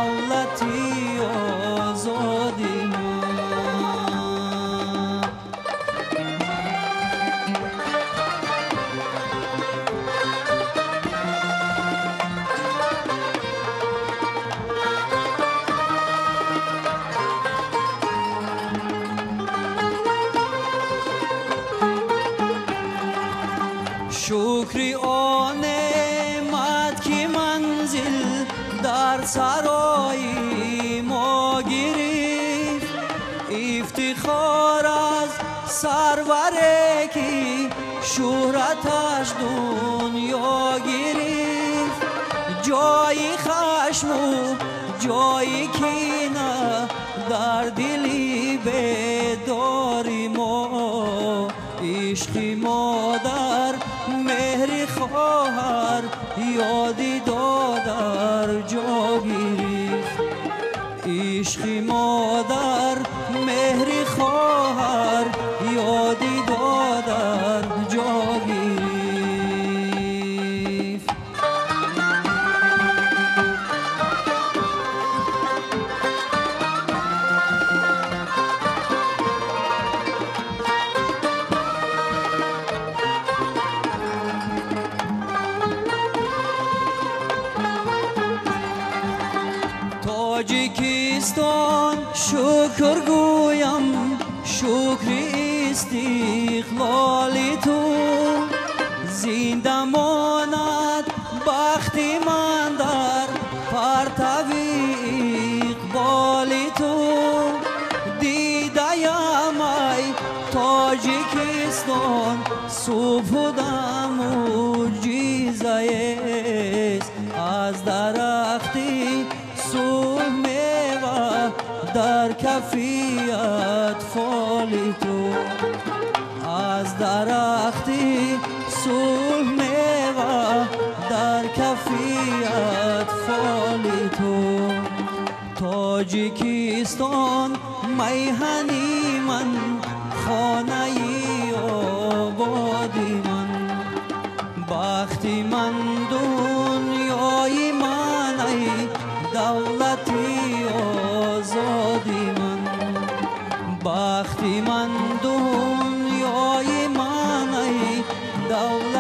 دولتی آزادی من. شکری آن نعمت که منزل در سرای ما گرفت، افتخار از سروره که شهرتش دنیا گرفت. جای خشم و جای کینه در دلی بیداری ما، عشق مادر مهر خواهر یادی دادر جا گرفت. عشق مادر مهر خواهر یادی دادر جا گرفت. تاجیکستان شکر گویم، شکر استقلال تو، زنده ماند بخت من در پرتو اقبال تو. دیدم ای تاجیکستان سپودم معجزه است از درختی صبح میوه در کفیت فال تو. از درختی صبح میوه در کفیت فال تو. تاجیکستان میهنی من، خانه آبادی من، بختی من دنیای من، ای دولتی آزادی من. بختی من دنیای من، ای دولتی